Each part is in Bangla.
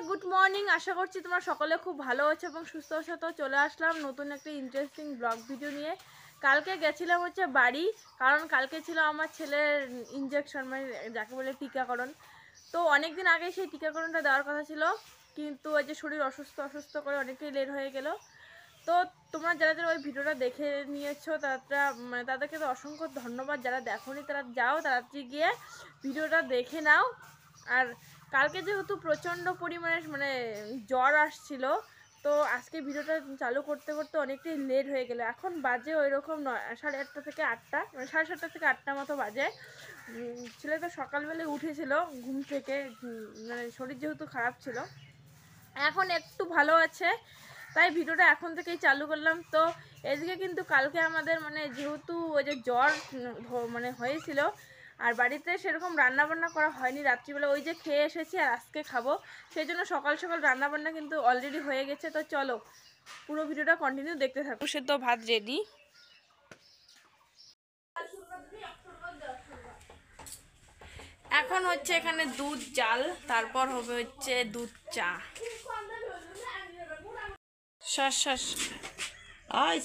Good morning. আশা করছি তোমরা সকলে খুব ভালো আছো এবং সুস্থ আছো। তো চলে আসলাম নতুন একটা ইন্টারেস্টিং ব্লগ ভিডিও নিয়ে। কালকে গেছিলাম হচ্ছে বাড়ি, কারণ কালকে ছিল আমার ছেলের ইঞ্জেকশন, মানে যাকে বলে টিকাকরণ। তো অনেক দিন আগে সেই টিকাকরণটা দেওয়ার কথা ছিল, কিন্তু ওই যে শরীর অসুস্থ করে অনেকটাই লেট হয়ে গেল। তো তোমরা যারা যারা ওই ভিডিওটা দেখে নিয়েছো তাদেরকে তো অসংখ্য ধন্যবাদ। যারা দেখোনি তারা যাও, তাড়াতাড়ি গিয়ে ভিডিওটা দেখে নাও। আর কালকে যেহেতু প্রচণ্ড পরিমাণে জ্বর আসছিল, তো আজকে ভিডিওটা চালু করতে করতে অনেকটাই লেট হয়ে গেল। এখন বাজে ওই রকম 8:30 থেকে 8টা, মানে 7:30 থেকে 8টা মতো বাজে। ছেলে তো সকালবেলায় উঠেছিল ঘুম থেকে, মানে শরীর যেহেতু খারাপ ছিল, এখন একটু ভালো আছে, তাই ভিডিওটা এখন থেকেই চালু করলাম। তো এদিকে কিন্তু কালকে আমাদের যেহেতু ওই যে জ্বর হয়েছিল, আর বাড়িতে সেরকম রান্নাবান্না করা হয়নি রাত্রিবেলা, ওই যে খেয়ে এসেছি আর আজকে খাবো, সেই জন্য সকাল সকাল রান্নাবান্না কিন্তু অলরেডি হয়ে গেছে। তো চলো পুরো ভিডিওটা কন্টিনিউ দেখতে থাকো। সে তো ভাত রেডি। এখন হচ্ছে এখানে দুধ জাল, তারপর হবে হচ্ছে দুধ চা।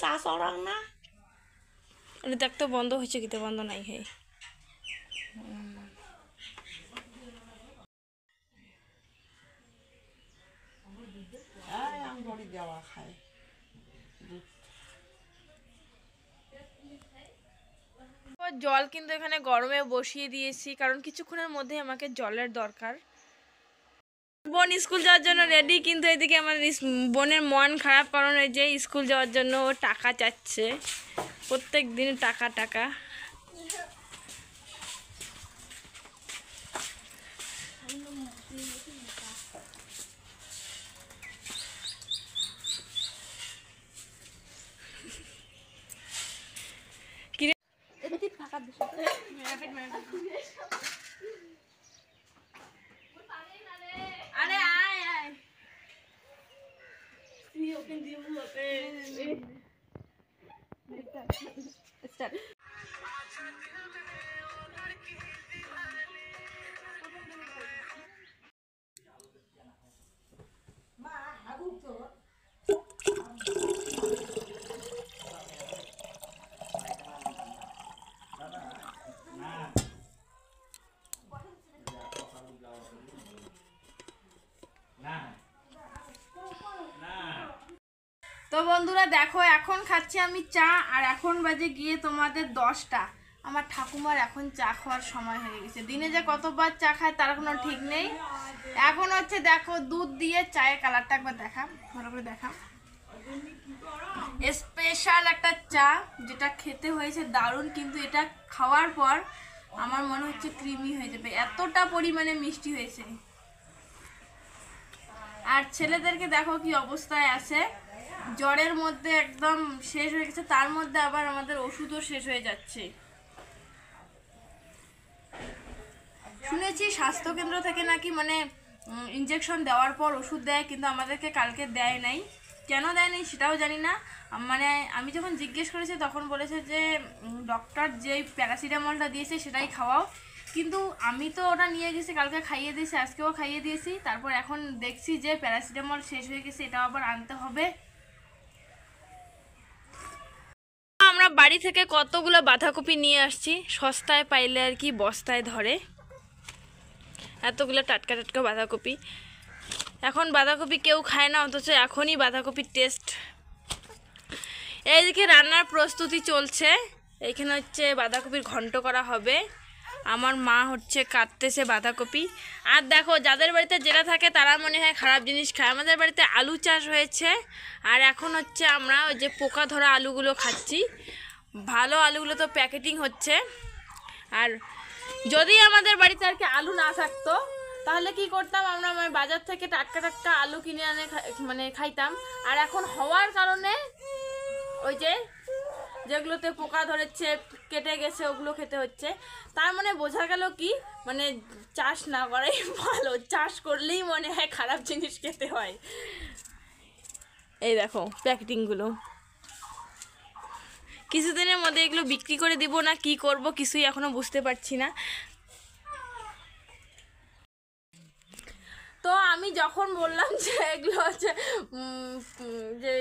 শ্বাস orang না দেখতে বন্ধ হয়েছে, কিতে বন্ধ নাই হে। জল কিন্তু এখানে গরমে বসিয়ে দিয়েছি, কারণ কিছুক্ষণের মধ্যে আমাকে জলের দরকার। বোন স্কুল যাওয়ার জন্য রেডি, কিন্তু এদিকে আমার বোনের মন খারাপ, কারণ এই যে স্কুল যাওয়ার জন্য ও টাকা চাচ্ছে, প্রত্যেক দিন টাকা টাকা। আরে আয় আয় স্টার্ট। তো বন্ধুরা দেখো, এখন খাচ্ছি আমি চা, আর এখন বাজে গিয়ে তোমাদের 10টা। আমার ঠাকুমার এখন চা খাওয়ার সময় হয়ে গেছে। দিনে যে কতবার চা খায় তার কোনো ঠিক নেই। এখন হচ্ছে দেখো দুধ দিয়ে চায়ের কালারটা একবার দেখাম, ভালো করে দেখাম। স্পেশাল একটা চা, যেটা খেতে হয়েছে দারুণ, কিন্তু এটা খাওয়ার পর আমার মনে হচ্ছে ক্রিমি হয়ে যাবে, এতটা পরিমাণে মিষ্টি হয়েছে। আর ছেলেদেরকে দেখো কি অবস্থায় আছে, জ্বরের মধ্যে একদম শেষ হয়ে গেছে, তার মধ্যে আবার আমাদের ওষুধও শেষ হয়ে যাচ্ছে। শুনেছি স্বাস্থ্যকেন্দ্র থেকে নাকি ইঞ্জেকশন দেওয়ার পর ওষুধ দেয়, কিন্তু আমাদেরকে কালকে দেয় নাই। কেন দেয় নাই সেটাও জানি না। আমি যখন জিজ্ঞেস করেছি তখন বলেছে যে ডক্টর যেই প্যারাসিটামলটা দিয়েছে সেটাই খাওয়াও, কিন্তু আমি তো ওটা নিয়ে গেছি, কালকে খাইয়ে দিয়েছি, আজকেও খাইয়ে দিয়েছি। তারপর এখন দেখছি যে প্যারাসিটামল শেষ হয়ে গেছে, এটাও আবার আনতে হবে। আমরা বাড়ি থেকে কতগুলো বাঁধাকপি নিয়ে আসছি, সস্তায় পাইলে আর কি বস্তায় ধরে, এতগুলো টাটকা টাটকা বাঁধাকপি। এখন বাঁধাকপি কেউ খায় না, অথচ এখনই বাঁধাকপির টেস্ট। এইদিকে রান্নার প্রস্তুতি চলছে, এইখানে হচ্ছে বাঁধাকপির ঘন্ট করা হবে। আমার মা হচ্ছে কাটতেছে বাঁধাকপি। আর দেখো, যাদের বাড়িতে যেটা থাকে তারা মনে হয় খারাপ জিনিস খায়। আমাদের বাড়িতে আলু চাষ হয়েছে, আর এখন হচ্ছে আমরা ওই যে পোকা ধরা আলুগুলো খাচ্ছি। ভালো আলুগুলো তো প্যাকেটিং হচ্ছে। আর যদি আমাদের বাড়িতে আর কি আলু না থাকতো, তাহলে কি করতাম, আমরা বাজার থেকে টাটকা টাটকা আলু কিনে আনে খাইতাম। আর এখন হওয়ার কারণে ওই যেগুলোতে পোকা ধরেছে, কেটে গেছে, ওগুলো খেতে হচ্ছে। তার বোঝা গেল কি, চাষ না করাই ভালো, চাষ করলেই মনে হয় খারাপ জিনিস খেতে হয়। এই দেখো প্যাকেটিংগুলো, কিছুদিনের মধ্যে এগুলো বিক্রি করে দিব না কি করব কিছুই এখনো বুঝতে পারছি না। তো আমি যখন বললাম যে এগুলো হচ্ছে যে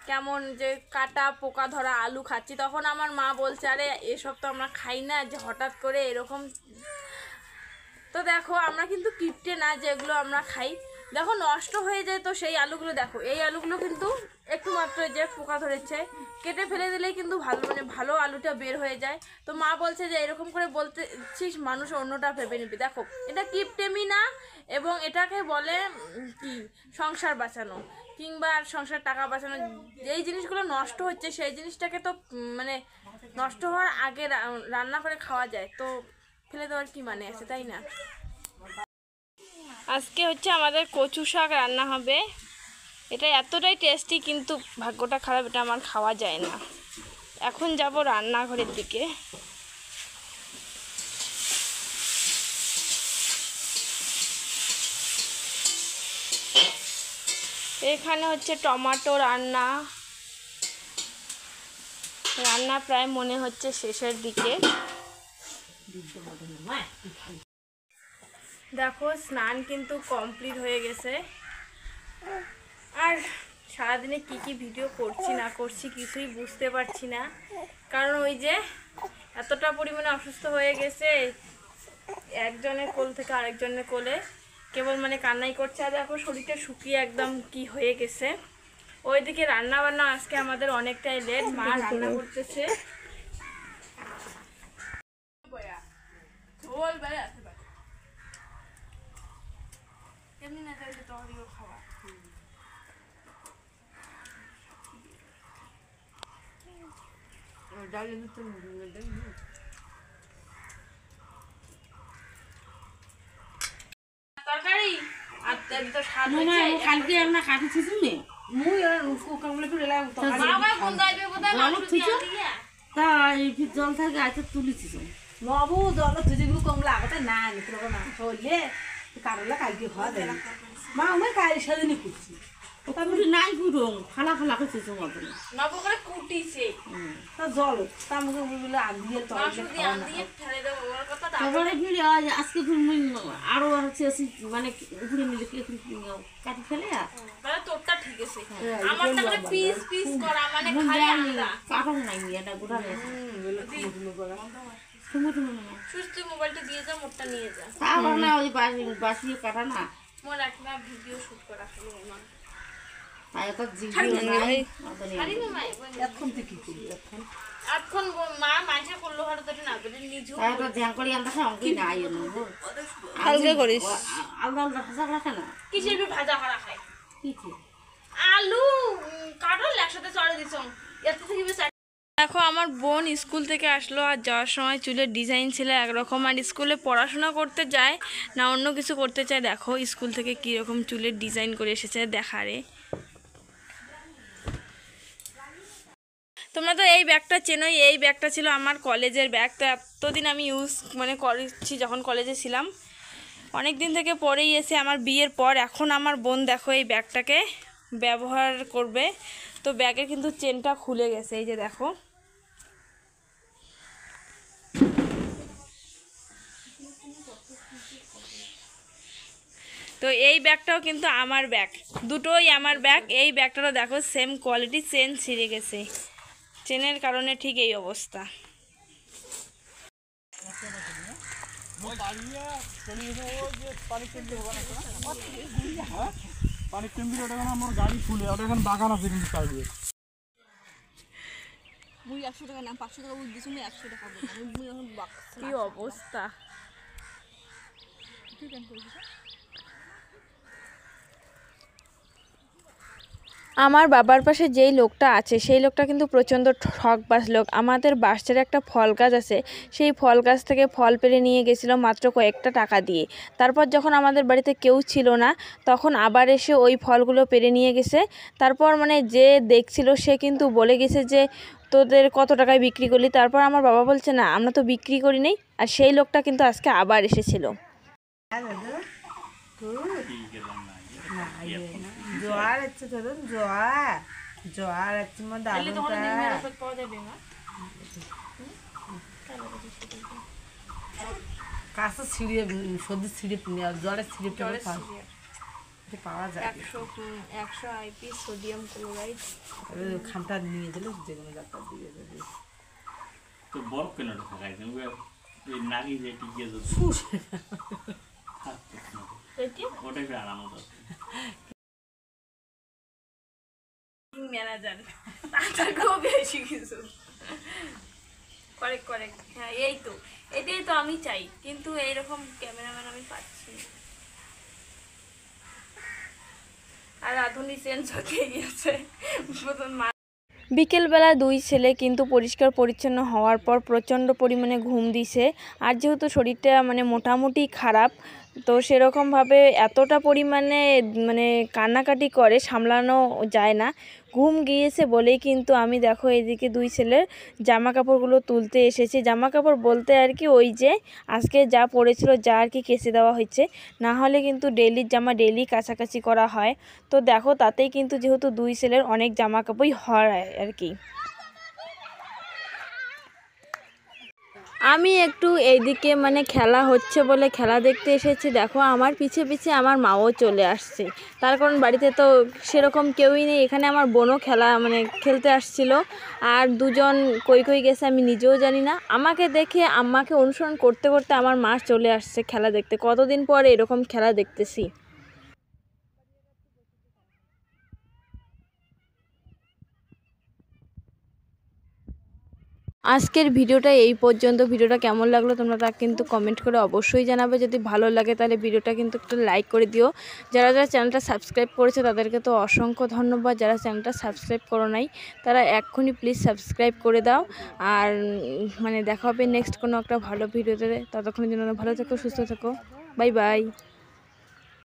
কেমন যে কাটা পোকা ধরা আলু খাচ্ছি, তখন আমার মা বলছে আরে এসব তো আমরা খাই না, যে হঠাৎ করে এরকম। তো দেখো আমরা কিন্তু কিপটে না যে এগুলো আমরা খাই। দেখো নষ্ট হয়ে যায় তো সেই আলুগুলো, দেখো এই আলুগুলো কিন্তু একটু মাত্র যে পোকা ধরেছে, কেটে ফেলে দিলেই কিন্তু ভালো মানে ভালো আলুটা বের হয়ে যায়। তো মা বলছে যে এরকম করে বলতেছিস মানুষ অন্যটা ভেবে নিবি। দেখো এটা কিপটেমি না, এবং এটাকে বলে কি সংসার বাঁচানো কিংবা সংসার টাকা বাঁচানো। যেই জিনিসগুলো নষ্ট হচ্ছে সেই জিনিসটাকে তো মানে নষ্ট হওয়ার আগে রান্না করে খাওয়া যায়, তো ফেলে দেওয়ার কি মানে আছে, তাই না? আজকে হচ্ছে আমাদের কচু শাক রান্না হবে। এটা এতটাই টেস্টি, কিন্তু ভাগ্যটা খারাপ, এটা আমার খাওয়া যায় না। এখন যাব রান্নাঘরের দিকে। এখানে হচ্ছে টমেটো রান্না প্রায় মনে হচ্ছে শেষের দিকে। দেখো স্নান কিন্তু কমপ্লিট হয়ে গেছে। আর সারাদিনে কি কি ভিডিও করছি না করছি কিছুই বুঝতে পারছি না, কারণ ওই যে এতটা পরিমাণে অসুস্থ হয়ে গেছে, একজনের কোল থেকে আরেকজনের কোলে কেবল মানে কান্নাই করছে। আর দেখো শরীরটা শুকিয়ে একদম কি হয়ে গেছে। ওইদিকে রান্না বান্না আজকে আমাদের অনেকটাই লেট, মা রান্না করতেছে। এমনি না চাইলে তরকারিও খাওয়া। তরকারি আর তেল তো স্বাদ হয়েছে। কালকে আমরা কাটি ছিছি নে মুই কুকারগুলো একটু লেলাম তো বাবা কোন যাইবে বোধহয় মাংস দিয়ে দিয়া। তা এই জল থেকে আইতে তুলিছিস নবু জল তুজিগুলো কম লাগতে না নিত্র মাংস হইলে কারলা কালকে খাওয়া দেয় মা আমি কাল সেদিনই করছি তারপরে নাই পুরো ফালা ফালা করছিস মতো নব করে কুটিছে তা জল তা মুখে বলে আদিয়ে মাংস তরকারি দিয়ে আন দিয়ে ফেলে দেব ওর কথা। তারপরে ফিরে আজকে আরো হচ্ছে মানে উপরে মিলে কাটি ফেলে মানে তোরটা ঠিক আছে, আমারটা মানে পিস পিস করা মানে খালি আলাদা কাটন নাই এটা গোটা তুমি তুমি সুস্থ মোবাইলটা দিয়ে যা, মোটটা নিয়ে যা। তারপর না ওই বাসি কাটা না মোর একটা ভিডিও শুট করা খালি মা তাই তো জিগি নাই খালি না মাই এখন তুই কি করবি এখন মা মাইছে করলো হাড় তো না বলে নিজু তাই তো ধ্যান করি আমরা সঙ্গে নাই হালকা করিস আলাদা আলাদা ভাজা রাখে না কিসের বি ভাজা করা খায় কি আলু কাটল একসাথে চড়ে দিছ এত থেকে বেশি। দেখো আমার বোন স্কুল থেকে আসলো, আর যাওয়ার সময় চুলের ডিজাইন ছিল একরকম, আর স্কুলে পড়াশোনা করতে যায় না অন্য কিছু করতে চায়। দেখো স্কুল থেকে কীরকম চুলের ডিজাইন করে এসেছে দেখারে। তোমরা তো এই ব্যাগটা চেনোই, এই ব্যাগটা ছিল আমার কলেজের ব্যাগ। তো এতদিন আমি ইউজ মানে করেছি যখন কলেজে ছিলাম, অনেক দিন থেকে পরেই এসে আমার বিয়ের পর এখন আমার বোন দেখো এই ব্যাগটাকে ব্যবহার করবে। তো ব্যাগের কিন্তু চেনটা খুলে গেছে, এই যে দেখো। তো এই ব্যাগটাও কিন্তু আমার ব্যাগ, দুটোই আমার ব্যাগ। এই ব্যাগটারও দেখো সেম কোয়ালিটি, চেন ছিঁড়ে গেছে, চেনের কারণে ঠিক এই অবস্থা। পানি কেন্দ্র ওটা আমার গাড়ি ফুলে ওটা এখানে বাগান আছে কিন্তু সাইডে মুই 100 টাকা না 500 টাকা বুঝ দিছি মুই 100 টাকা বলবো মুই এখন বাক্স কি অবস্থা। তুই কেন কইছিস আমার বাবার পাশে যেই লোকটা আছে সেই লোকটা কিন্তু প্রচণ্ড ঠকবাজ লোক। আমাদের বাসের একটা ফল গাছ আছে, সেই ফল গাছ থেকে ফল পেড়ে নিয়ে গেছিলো মাত্র কয়েকটা টাকা দিয়ে। তারপর যখন আমাদের বাড়িতে কেউ ছিল না তখন আবার এসে ওই ফলগুলো পেড়ে নিয়ে গেছে। তারপর মানে যে দেখছিল সে কিন্তু বলে গেছে যে তোদের কত টাকায় বিক্রি করলি। তারপর আমার বাবা বলছে না আমরা তো বিক্রি করি নেই। আর সেই লোকটা কিন্তু আজকে আবার এসেছিল। জোয়ার আছে ধরুন জোয়ার আছে মা দাদুটা কাছে ছিঁড়ে সর্দি ছিঁড়ে জলের ছিঁড়ে এটা পাওয়া যায় 100 আইপি সোডিয়াম ক্লোরাইড। খামটা নিয়ে দিলে যে কোনো ডাক্তার দিয়ে দেবে। তো বরফ কেন থাকাই এই নারী যে টিকে যাচ্ছে ওটাই একটু আরাম হতো। ম্যানেজার তার খুব বেশি কিছু কারেক্ট হ্যাঁ এই তো এটাই তো আমি চাই, কিন্তু এইরকম ক্যামেরাম্যান আমি পাচ্ছি না। আর আধুনিক চেঞ্জ হতে গিয়েছে। বিকেলবেলা দুই ছেলে কিন্তু পরিষ্কার পরিচ্ছন্ন হওয়ার পর প্রচণ্ড পরিমাণে ঘুম দিছে। আর যেহেতু শরীরটা মানে মোটামুটি খারাপ, তো সেরকমভাবে এতটা পরিমাণে মানে কান্নাকাটি করে সামলানো যায় না। ঘুম গিয়েছে বলেই কিন্তু আমি দেখো এদিকে দুই ছেলের জামা কাপড়গুলো তুলতে এসেছি। জামা কাপড় বলতে আর কি ওই যে আজকে যা পড়েছিল যা আর কি কেচে দেওয়া হয়েছে, না হলে কিন্তু ডেলির জামা ডেলি কাছাকাছি করা হয়। তো দেখো তাতেই কিন্তু যেহেতু দুই ছেলের অনেক জামা কাপড়ই হয় আর কি। আমি একটু এইদিকে মানে খেলা হচ্ছে বলে খেলা দেখতে এসেছি। দেখো আমার পিছে পিছে আমার মাও চলে আসছে, তার কারণ বাড়িতে তো সেরকম কেউই নেই। এখানে আমার বোনও খেলতে আসছিল, আর দুজন কই গেছে আমি নিজেও জানি না। আমাকে দেখে আম্মাকে অনুসরণ করতে করতে আমার মা চলে আসছে খেলা দেখতে। কতদিন পরে এরকম খেলা দেখতেছি। আজকের ভিডিওটা এই পর্যন্ত। ভিডিওটা কেমন লাগলো তোমরা তা কিন্তু কমেন্ট করে অবশ্যই জানাবে। যদি ভালো লাগে তাহলে ভিডিওটা কিন্তু একটু লাইক করে দিও। যারা চ্যানেলটা সাবস্ক্রাইব করেছে তাদেরকে তো অসংখ্য ধন্যবাদ। যারা চ্যানেলটা সাবস্ক্রাইব করো নাই তারা এক্ষুনি প্লিজ সাবস্ক্রাইব করে দাও। আর মানে দেখা হবে নেক্সট কোনো একটা ভালো ভিডিওতে। ততক্ষণের জন্য ভালো থেকো, সুস্থ থেকো, বাই বাই।